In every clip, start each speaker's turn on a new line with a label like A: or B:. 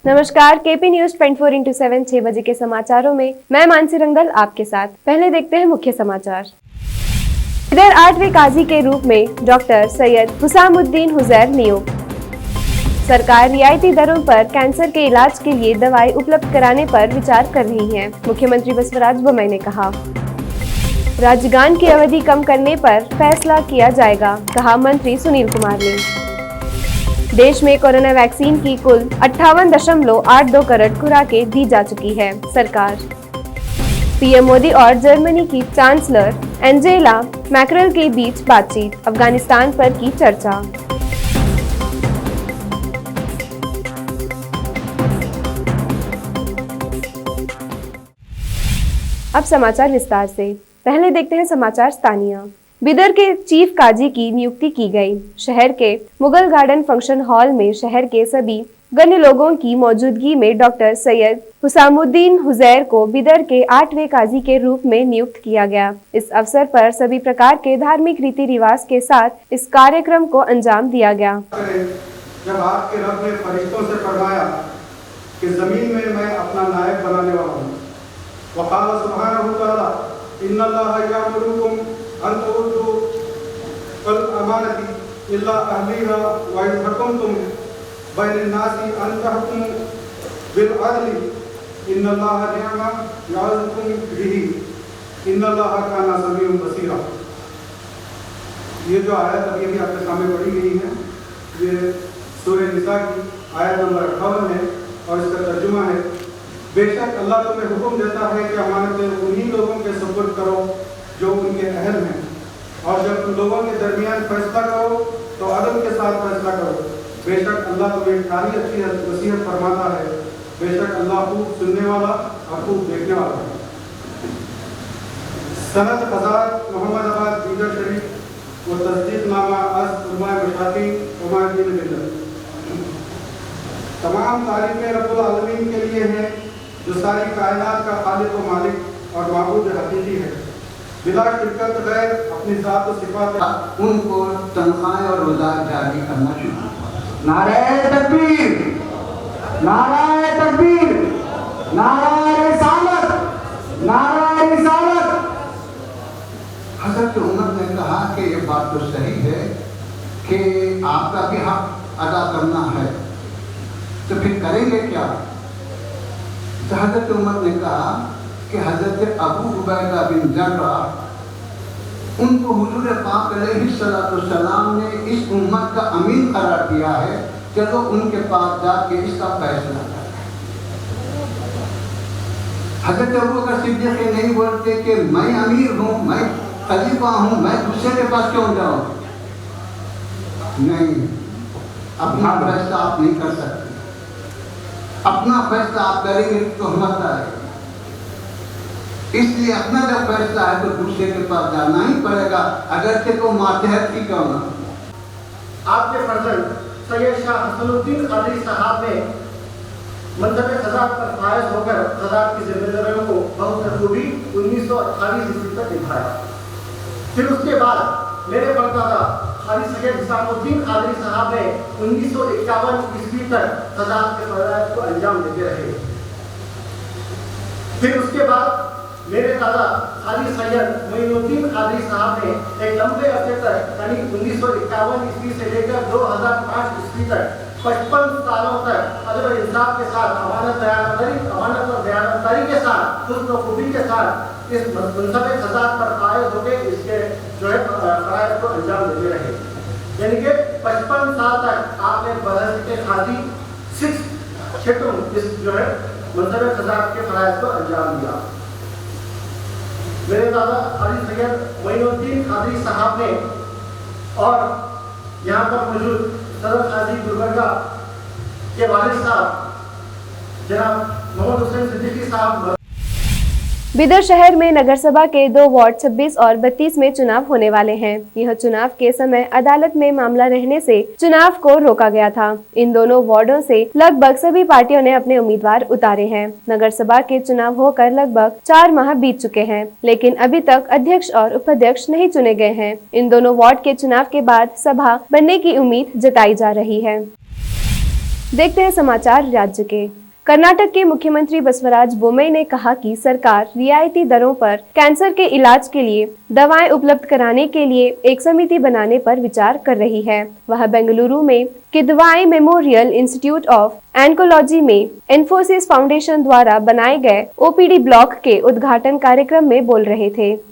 A: नमस्कार, KP news 24/7 6 बजे के समाचारों में मैं मानसी रंगल आपके साथ। पहले देखते हैं मुख्य समाचार। इधर 8वें काजी के रूप में डॉक्टर सैयद हुसामुद्दीन हुजैर नियुक्त। सरकार रियायती दरों पर कैंसर के इलाज के लिए दवाई उपलब्ध कराने पर विचार कर रही है, मुख्यमंत्री बसवराज बोम्मई ने कहा। राज्यगान की अवधि कम करने पर फैसला किया जाएगा, कहा मंत्री सुनील कुमार ने। देश में कोरोना वैक्सीन की कुल 58.82 करोड़ खुराकें दी जा चुकी है। सरकार पीएम मोदी और जर्मनी की चांसलर एंजेला मैक्रेल के बीच बातचीत, अफगानिस्तान पर की चर्चा। अब समाचार विस्तार से। पहले देखते हैं समाचार स्थानीय। बिदर के चीफ काजी की नियुक्ति की गई। शहर के मुगल गार्डन फंक्शन हॉल में शहर के सभी गण्य लोगों की मौजूदगी में डॉक्टर सैयद हुसामुद्दीन हुजैर को बिदर के 8वें काजी के रूप में नियुक्त किया गया। इस अवसर पर सभी प्रकार के धार्मिक रीति रिवाज के साथ इस कार्यक्रम को अंजाम दिया गया।
B: जब आपके रब ने फरिश्तों से फरमाया कि जमीन में मैं अपना नायब बनाने वाला हूँ, वक़ाल सुब्हानहू तआला इन्नल्लाहा यअमुरुकुम अन तुअद्दू अल अमानती इल्ला अहलिहा व इन हकमतुम बैनन नासी अन तहकुमू बिल अदली इन्नल्लाहा निअमा यअज़ुकुम बिही इन्नल्लाहा काना समीउन बसीरा। ये जो आयत अभी आपके सामने पढ़ी गई है, ये सूरह निसा की आयत नंबर 58 है और इसका तर्जुमा है, बेशक अल्लाह तुम्हें हुक्म देता है कि अमानतें उन्हीं लोगों के सुपुर्द करो जो उनके अहल हैं, और जब तुम लोगों के दरमियान फैसला करो तो अदल के साथ फैसला करो। बेशक अल्लाह तुम्हें खाली अच्छी नसीहत फरमाता है, बेशक अल्लाह खूब सुनने वाला और खूब देखने वाला है। सनद आज़ाद मोहम्मदाबाद बीदर शरीफ व तस्दीकनामा अस उलमा मशाती उमादीन बिल्लत। तमाम तारीफ़ें रब्बुल आलमीन के लिए हैं जो सारी कायनात का खालिक व मालिक और माबूद हकीकी है, बिला शिरकत गैर अपनी ज़ात व सिफ़ात
C: उनको तनख्वाहें और रोज़ार जारी करना शुरू। नारे तकबीर, नारे तकबीर, नारे रिसालत, नारे रिसालत। हज़रत उमर ने कहा कि ये बात तो सही है कि आपका भी हक अदा करना है, तो फिर करेंगे क्या? तो हज़रत उमर ने कहा कि हज़रत अबू उबैदा बिन जर्राह, उनको हुजूर पाक अलैहिस्सलाम ने इस उम्मत का अमीन करार दिया है, चलो उनके पास जाके इसका फैसला करें। हज़रत अबू बकर सिद्दीक़ नहीं बोलते कि मैं अमीर हूँ, मैं खलीफा हूँ, मैं दूसरे के पास क्यों जाऊँ? नहीं, अपना फैसला आप नहीं कर सकते। अपना फैसला आप करेंगे तो तहमत आएगी, इसलिए अपना जब फैसला है तो दूसरे के पास जाना ही पड़ेगा, अगर से को मातहत की क्यों ना।
D: आपके फर्जंद सैयद शाह हसनुद्दीन कादरी साहब ने मंजर खजात पर फायज होकर खजात की जिम्मेदारियों को बहुत बखूबी 1928 ईस्वी तक निभाया। फिर उसके बाद मेरे परदादा हाजी सैयद हुसामुद्दीन कादरी साहब ने 1951 ईस्वी तक खजात के फराइज को अंजाम देते रहे। फिर उसके बाद मेरे दादा हाजी सैयद मोइनुद्दीन कादरी साहब ने एक लंबे अरसे तक यानी 1951 ईस्वी से लेकर 2005 ईस्वी तक 55 सालों तक अदल और इंसाफ के साथ अमानत और बयानतदारी के साथ हुस्न खूबी के साथ इस मनसब खजात पर फायज होकर इसके जो है फराइज को अंजाम देते रहे। यानी कि 55 साल तक आपने बहस खादी 6 क्षेत्रों इस जो है मनसब खजात के फराइज को अंजाम दिया। मेरे दादा हाजी सैयद मोइनुद्दीन कादरी साहब ने और यहाँ पर मौजूद सदर काजी गुलबर्गा के वालिद साहब जनाब मोहम्मद हुसैन सिद्दीकी साहब।
A: बिदर शहर में नगर सभा के 2 वार्ड 26 और 32 में चुनाव होने वाले हैं। यह चुनाव के समय अदालत में मामला रहने से चुनाव को रोका गया था। इन दोनों वार्डों से लगभग सभी पार्टियों ने अपने उम्मीदवार उतारे हैं। नगर सभा के चुनाव होकर लगभग 4 माह बीत चुके हैं, लेकिन अभी तक अध्यक्ष और उपाध्यक्ष नहीं चुने गए हैं। इन दोनों वार्ड के चुनाव के बाद सभा बनने की उम्मीद जताई जा रही है। देखते हैं समाचार राज्य के। कर्नाटक के मुख्यमंत्री बसवराज बोम्मई ने कहा कि सरकार रियायती दरों पर कैंसर के इलाज के लिए दवाएं उपलब्ध कराने के लिए एक समिति बनाने पर विचार कर रही है। वह बेंगलुरु में किदवाई मेमोरियल इंस्टीट्यूट ऑफ एंकोलॉजी में इन्फोसिस फाउंडेशन द्वारा बनाए गए ओपीडी ब्लॉक के उद्घाटन कार्यक्रम में बोल रहे थे।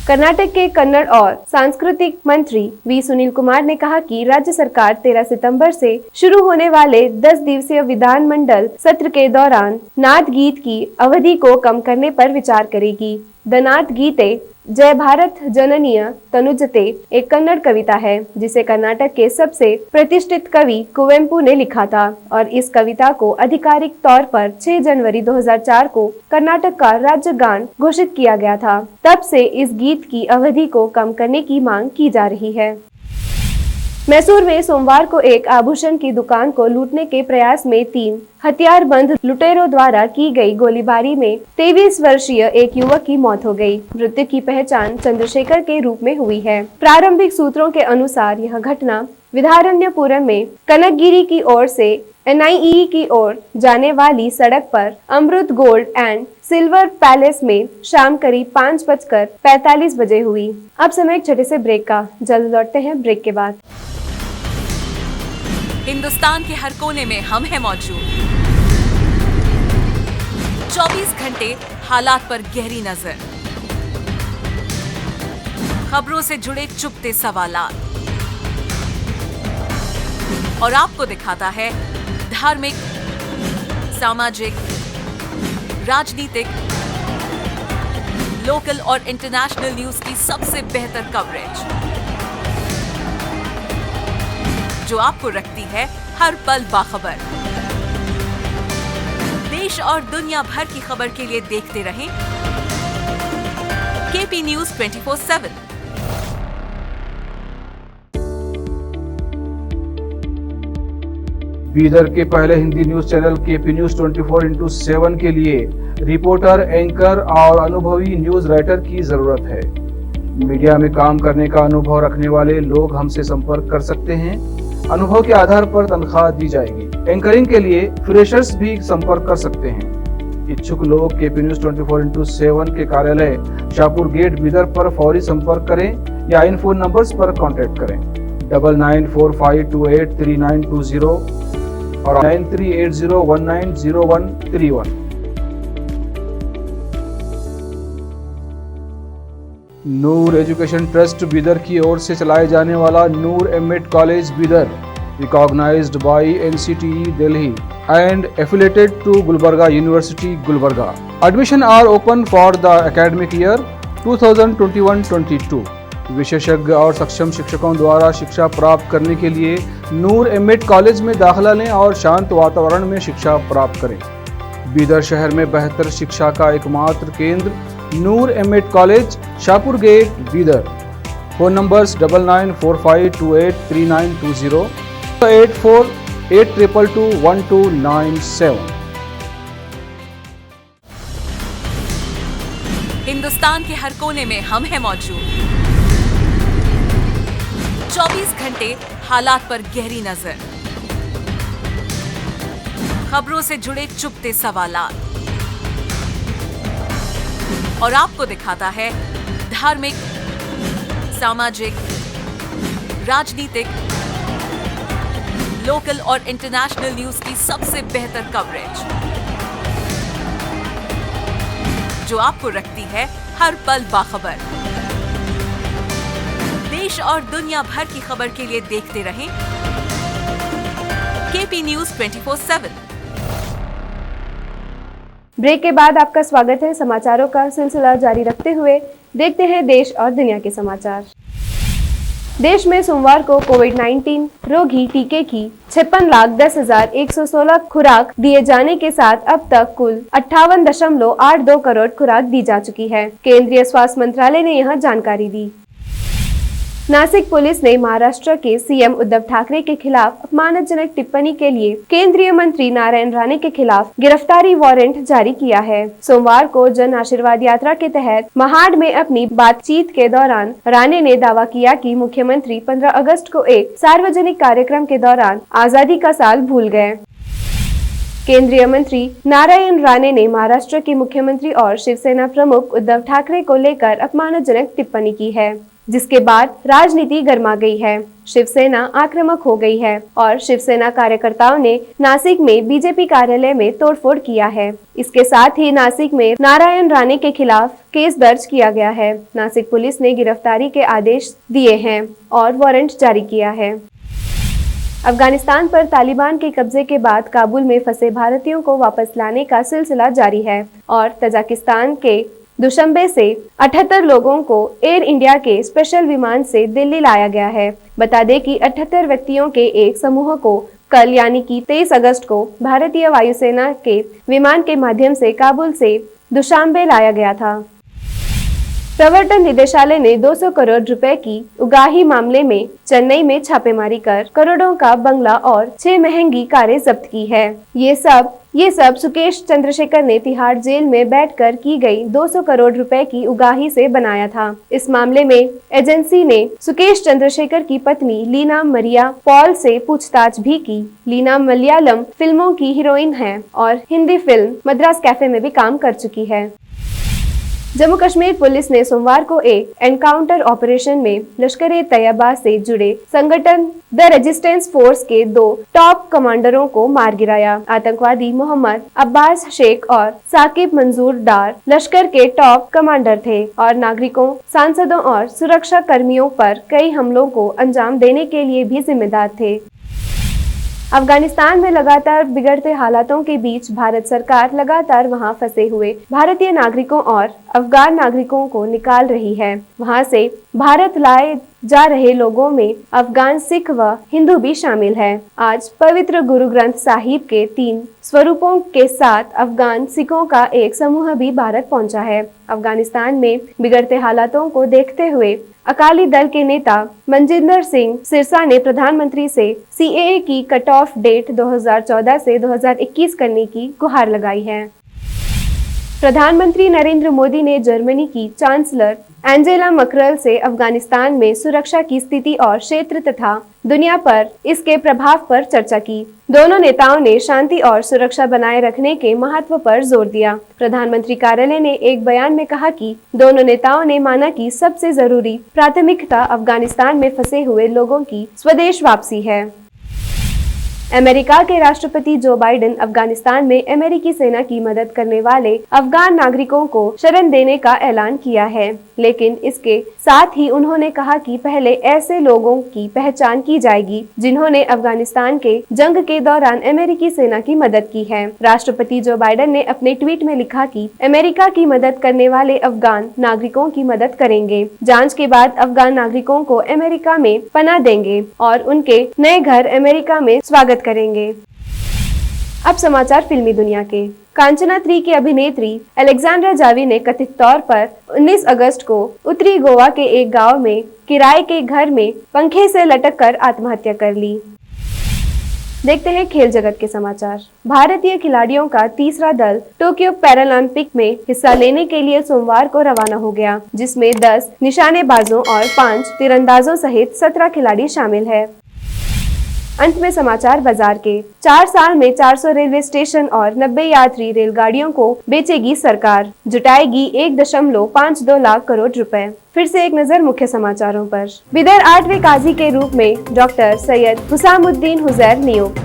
A: कर्नाटक के कन्नड़ और सांस्कृतिक मंत्री वी सुनील कुमार ने कहा कि राज्य सरकार 13 सितंबर से शुरू होने वाले 10 दिवसीय विधानमंडल सत्र के दौरान नाद गीत की अवधि को कम करने पर विचार करेगी। द नाद गीते जय भारत जननीय तनुजते एक कन्नड़ कविता है जिसे कर्नाटक के सबसे प्रतिष्ठित कवि कुवेम्पु ने लिखा था और इस कविता को आधिकारिक तौर पर 6 जनवरी 2004 को कर्नाटक का राज्य गान घोषित किया गया था। तब से इस गीत की अवधि को कम करने की मांग की जा रही है। मैसूर में सोमवार को एक आभूषण की दुकान को लूटने के प्रयास में 3 हथियारबंद लुटेरों द्वारा की गई गोलीबारी में 23 वर्षीय एक युवक की मौत हो गई। मृतक की पहचान चंद्रशेखर के रूप में हुई है। प्रारंभिक सूत्रों के अनुसार यह घटना विधारण्यपुरम में कनकगिरी की ओर से NIE की ओर जाने वाली सड़क पर अमृत गोल्ड एंड सिल्वर पैलेस में शाम करीब 5:45 बजे हुई। अब समय एक छोटे से ब्रेक का, जल्द लौटते हैं ब्रेक के बाद।
E: हिंदुस्तान के हर कोने में हम हैं मौजूद। 24 घंटे हालात पर गहरी नजर, खबरों से जुड़े चुपते सवालात और आपको दिखाता है धार्मिक, सामाजिक, राजनीतिक, लोकल और इंटरनेशनल न्यूज की सबसे बेहतर कवरेज जो आपको रखती है हर पल बाखबर। देश और दुनिया भर की खबर के लिए देखते रहें KP News 24/7।
F: बीदर के पहले Hindi news channel KP News 24/7 के लिए रिपोर्टर, एंकर और अनुभवी न्यूज राइटर की जरूरत है। मीडिया में काम करने का अनुभव रखने वाले लोग हमसे संपर्क कर सकते हैं। अनुभव के आधार पर तनख्वाह दी जाएगी। एंकरिंग के लिए फ्रेशर्स भी संपर्क कर सकते हैं। इच्छुक लोग KP News 24/7 के कार्यालय शाहपुर गेट बीदर पर फौरी संपर्क करें या इन फोन नंबर्स पर कांटेक्ट करें 9945283920 और 9380190131। नूर एजुकेशन ट्रस्ट बीदर की ओर से चलाए जाने वाला Noor MEd college Bidar, recognised by NCTE Delhi and affiliated to Gulbarga university Gulbarga. Admission are open for the academic year 2021-22। विशेषज्ञ और सक्षम शिक्षकों द्वारा शिक्षा प्राप्त करने के लिए नूर एमएड कॉलेज में दाखिला लें और शांत वातावरण में शिक्षा प्राप्त करें। बीदर शहर में बेहतर शिक्षा का एकमात्र केंद्र Noor MEd college, Shahpur gate Bidar. Phone numbers 9945283920, 8482221297।
E: Hindustan के हर कोने में हम हैं मौजूद। 24 घंटे हालात पर गहरी नजर, खबरों से जुड़े चुपते सवालात और आपको दिखाता है धार्मिक, सामाजिक, राजनीतिक, लोकल और इंटरनेशनल न्यूज की सबसे बेहतर कवरेज जो आपको रखती है हर पल बाखबर। देश और दुनिया भर की खबर के लिए देखते रहें KP News 24/7।
A: ब्रेक के बाद आपका स्वागत है। समाचारों का सिलसिला जारी रखते हुए देखते हैं देश और दुनिया के समाचार। देश में सोमवार को कोविड-19 रोगी टीके की 56,10,116 खुराक दिए जाने के साथ अब तक कुल 58.82 करोड़ खुराक दी जा चुकी है। केंद्रीय स्वास्थ्य मंत्रालय ने यह जानकारी दी। नासिक पुलिस ने महाराष्ट्र के सीएम उद्धव ठाकरे के खिलाफ अपमानजनक टिप्पणी के लिए केंद्रीय मंत्री नारायण राणे के खिलाफ गिरफ्तारी वारंट जारी किया है। सोमवार को जन आशीर्वाद यात्रा के तहत महाड में अपनी बातचीत के दौरान राणे ने दावा किया कि मुख्यमंत्री 15 अगस्त को एक सार्वजनिक कार्यक्रम के दौरान आजादी का साल भूल गए। केंद्रीय मंत्री नारायण राणे ने महाराष्ट्र के मुख्यमंत्री और शिवसेना प्रमुख उद्धव ठाकरे को लेकर अपमानजनक टिप्पणी की है, जिसके बाद राजनीति गर्मा गई है। शिवसेना आक्रामक हो गई है और शिवसेना कार्यकर्ताओं ने नासिक में बीजेपी कार्यालय में तोड़फोड़ किया है। इसके साथ ही नासिक में नारायण राणे के खिलाफ केस दर्ज किया गया है। नासिक पुलिस ने गिरफ्तारी के आदेश दिए हैं और वारंट जारी किया है। अफगानिस्तान पर तालिबान के कब्जे के बाद काबुल में फंसे भारतीयों को वापस लाने का सिलसिला जारी है और तजाकिस्तान के दुशंबे से 78 लोगों को एयर इंडिया के स्पेशल विमान से दिल्ली लाया गया है। बता दें कि 78 व्यक्तियों के एक समूह को कल यानी कि 23 अगस्त को भारतीय वायुसेना के विमान के माध्यम से काबुल से दुशांबे लाया गया था। प्रवर्तन निदेशालय ने 200 करोड़ रुपए की उगाही मामले में चेन्नई में छापेमारी कर करोड़ों का बंगला और 6 महंगी कारें जब्त की है। ये सब सुकेश चंद्रशेखर ने तिहाड़ जेल में बैठकर की गई 200 करोड़ रुपए की उगाही से बनाया था। इस मामले में एजेंसी ने सुकेश चंद्रशेखर की पत्नी लीना मरिया पॉल से पूछताछ भी की। लीना मलयालम फिल्मों की हीरोइन है और हिंदी फिल्म मद्रास कैफे में भी काम कर चुकी है। जम्मू कश्मीर पुलिस ने सोमवार को एक एनकाउंटर ऑपरेशन में लश्कर-ए-तैयबा से जुड़े संगठन द रेजिस्टेंस फोर्स के 2 टॉप कमांडरों को मार गिराया। आतंकवादी मोहम्मद अब्बास शेख और साकिब मंजूर डार लश्कर के टॉप कमांडर थे और नागरिकों, सांसदों और सुरक्षा कर्मियों पर कई हमलों को अंजाम देने के लिए भी जिम्मेदार थे। अफगानिस्तान में लगातार बिगड़ते हालातों के बीच भारत सरकार लगातार वहां फंसे हुए भारतीय नागरिकों और अफगान नागरिकों को निकाल रही है। वहां से भारत लाए जा रहे लोगों में अफगान सिख व हिंदू भी शामिल है। आज पवित्र गुरु ग्रंथ साहिब के 3 स्वरूपों के साथ अफगान सिखों का एक समूह भी भारत पहुंचा है। अफगानिस्तान में बिगड़ते हालातों को देखते हुए अकाली दल के नेता मनजिंदर सिंह सिरसा ने प्रधानमंत्री से सीएए की कट ऑफ डेट 2014 से 2021 करने की गुहार लगाई है। प्रधानमंत्री नरेंद्र मोदी ने जर्मनी की चांसलर एंजेला मर्केल से अफगानिस्तान में सुरक्षा की स्थिति और क्षेत्र तथा दुनिया पर इसके प्रभाव पर चर्चा की। दोनों नेताओं ने शांति और सुरक्षा बनाए रखने के महत्व पर जोर दिया। प्रधानमंत्री कार्यालय ने एक बयान में कहा कि दोनों नेताओं ने माना कि सबसे जरूरी प्राथमिकता अफगानिस्तान में फंसे हुए लोगों की स्वदेश वापसी है। अमेरिका के राष्ट्रपति जो बाइडेन अफगानिस्तान में अमेरिकी सेना की मदद करने वाले अफगान नागरिकों को शरण देने का ऐलान किया है, लेकिन इसके साथ ही उन्होंने कहा कि पहले ऐसे लोगों की पहचान की जाएगी जिन्होंने अफगानिस्तान के जंग के दौरान अमेरिकी सेना की मदद की है। राष्ट्रपति जो बाइडेन ने अपने ट्वीट में लिखा कि अमेरिका की मदद करने वाले अफगान नागरिकों की मदद करेंगे, जांच के बाद अफगान नागरिकों को अमेरिका में पनाह देंगे और उनके नए घर अमेरिका में स्वागत करेंगे। अब समाचार फिल्मी दुनिया के। कांचना 3 की अभिनेत्री अलेक्जेंड्रा जावी ने कथित तौर पर 19 अगस्त को उत्तरी गोवा के एक गांव में किराए के घर में पंखे से लटककर आत्महत्या कर ली। देखते हैं खेल जगत के समाचार। भारतीय खिलाड़ियों का तीसरा दल टोक्यो पैरालंपिक में हिस्सा लेने के लिए सोमवार को रवाना हो गया, जिसमें 10 निशानेबाजों और 5 तीरंदाजों सहित 17 खिलाड़ी शामिल है। अंत में समाचार बाजार के। 4 साल में 400 रेलवे स्टेशन और 90 यात्री रेलगाड़ियों को बेचेगी सरकार, जुटाएगी 1.52 लाख करोड़ रुपए। फिर से एक नजर मुख्य समाचारों पर। बिदर 8वें काजी के रूप में डॉक्टर सैयद हुसामुद्दीन हुजैर नियुक्त।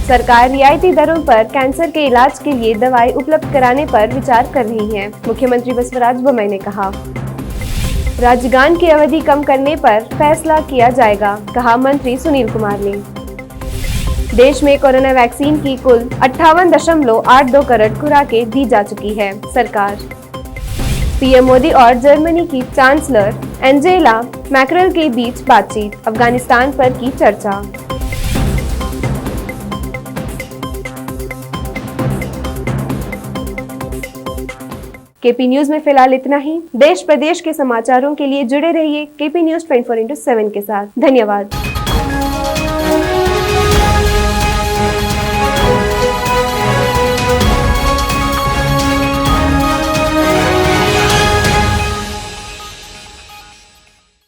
A: सरकार रियायती दरों पर कैंसर के इलाज के लिए दवाई उपलब्ध कराने पर विचार कर रही है, मुख्यमंत्री बसवराज बोम्मई ने कहा। राजगान की अवधि कम करने पर फैसला किया जाएगा, कहा मंत्री सुनील कुमार ने। देश में कोरोना वैक्सीन की कुल 58.82 करोड़ खुराकें दी जा चुकी है। सरकार। पीएम मोदी और जर्मनी की चांसलर एंजेला मैर्केल के बीच बातचीत, अफगानिस्तान पर की चर्चा। केपी न्यूज में फिलहाल इतना ही। देश प्रदेश के समाचारों के लिए जुड़े रहिए केपी न्यूज 24/7 के साथ। धन्यवाद।